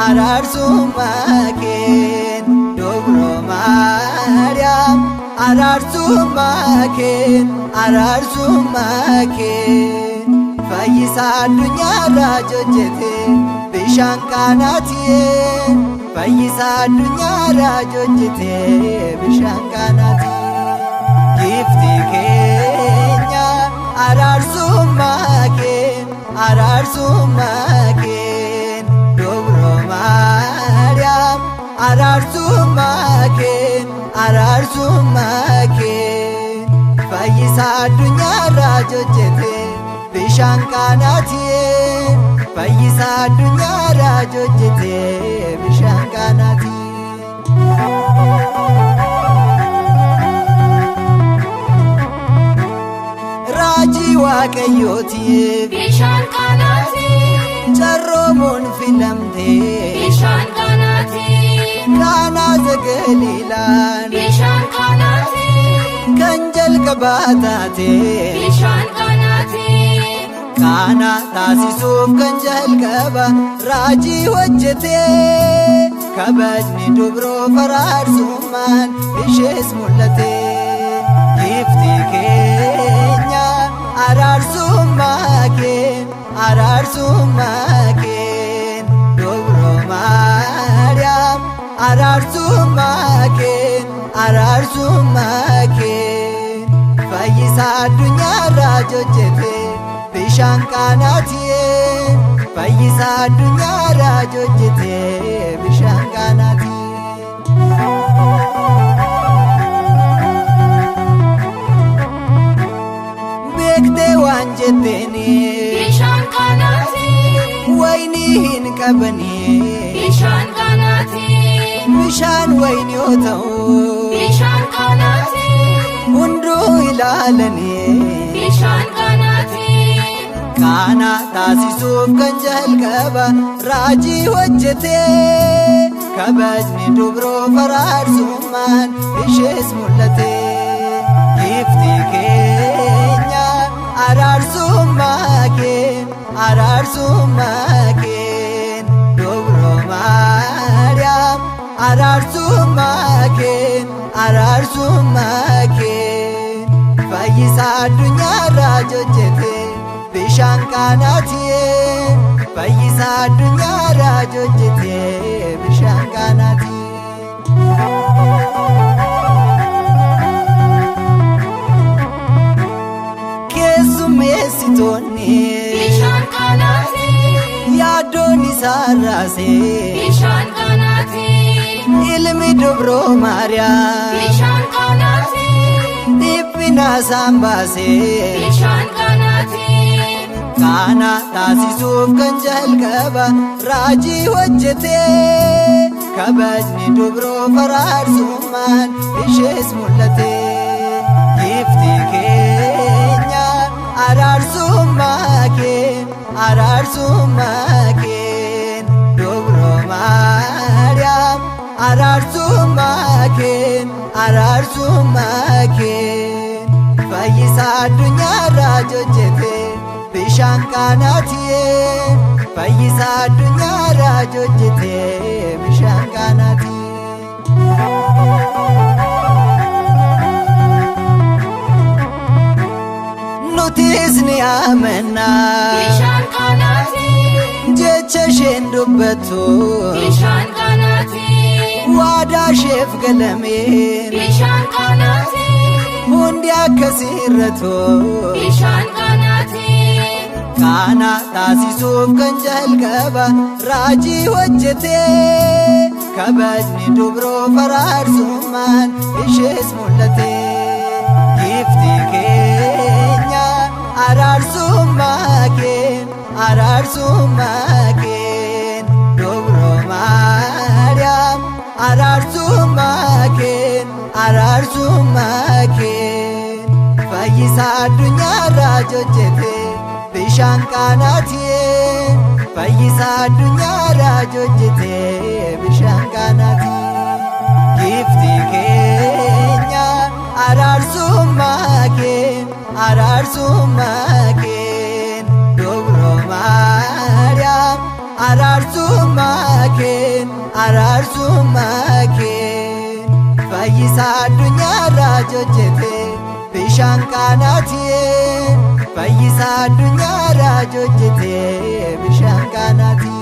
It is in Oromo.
ararsumaken Dobro Maryam ararsumaken Fayyisa addunyaa irraa hojjete bishaan qaanaatiin Fayyisa addunyaa irraa hojjete bishaan qaanaatiin Gifti keenya araarsummaakeen Dobro Maryam araarsummaakeen Fayyisa addunyaa irraa hojjete bishaan qaanaatiin Fayyisa addunyaa irraa hojjete bishaan qaanaatiin Raajii Waaqayyootiif bishaan qaanaatiin carroomuun filamtee bishaan qaanaatiin Qaanaa Galiilaan bishaan qaanaatiin kan jalqabaa taatee bishaan qaanaatiin Qaanaa taasisuuf kan jalqaba raajii hojjetee kabajni dubroo araarsummaan ishees mul'ate Gifti keenya araarsummaakeen Dobro Maryam araarsummaakeen Fayyisa addunyaa irraa hojjete bishaan qaanaatiin Fayyisa addunyaa irraa hojjete bishaan qaanaatiin Beektee waan jetteeni bishaan qaanaatiin waynii hin qabani bishaan qaanaatiin bishaan waynii yoo ta'u bishaan qaanaatiin hunduu ilaalanii bishaan qaanaatiin Qaanaa taasisuuf kan jalqaba raajii hojjetee kabajni dubroo araarsummaan ishees mul'ate Gifti keenya araarsummaakeen Dobro Maryam araarsummaakeen Fayyisa addunyaa irraa hojjete bishaan qaanaatiin Fayyisa addunyaa irraa hojjete bishaan qaanaatiin Keessummeessitoonni bishaan qaanaatiin yaaddoon isaa raasee bishaan qaanaatiin ilmi dubroo Maariyaam bishaan qaanaatiin dhiphina isaan baasee bishaan qaanaatiin Qaanaa taasisuuf kan jalqaba raajii hojjetee kabajni dubroo araarsummaan ishees mul'ate Gifti keenya araarsummaakeen Dobro Maryam araarsummaakeen Fayyisa addunyaa irraa hojjete bishaan qaanaatiin Fayyisa addunyaa irraa hojjete bishaan qaanaatiin Nutis ni amannaa bishaan qaanaatiin jecha isheen dubbattu bishaan qaanaatiin waadaa isheef galameen bishaan qaanaatiin hundi akkasii irratu bishaan qaanaatiin Qaanaa taasisuuf kan jalqaba raajii hojjetee kabajni dubroo araarsummaan ishees mul'ate Gifti keenya araarsummaakeen Dobro Maryam araarsummaakeen Fayyisa addunyaa irraa hojjete bishaan qaanaatiin Fayyisa addunyaa irraa hojjete bishaan qaanaatiin Gifti keenya araarsummaakeen Dobro Maryam araarsummaa kee fayyisaa addunyaarraa hojjete bishaan qaanaatiin fayyisaa addunyaarraa hojjete bishaan qaanaatiin.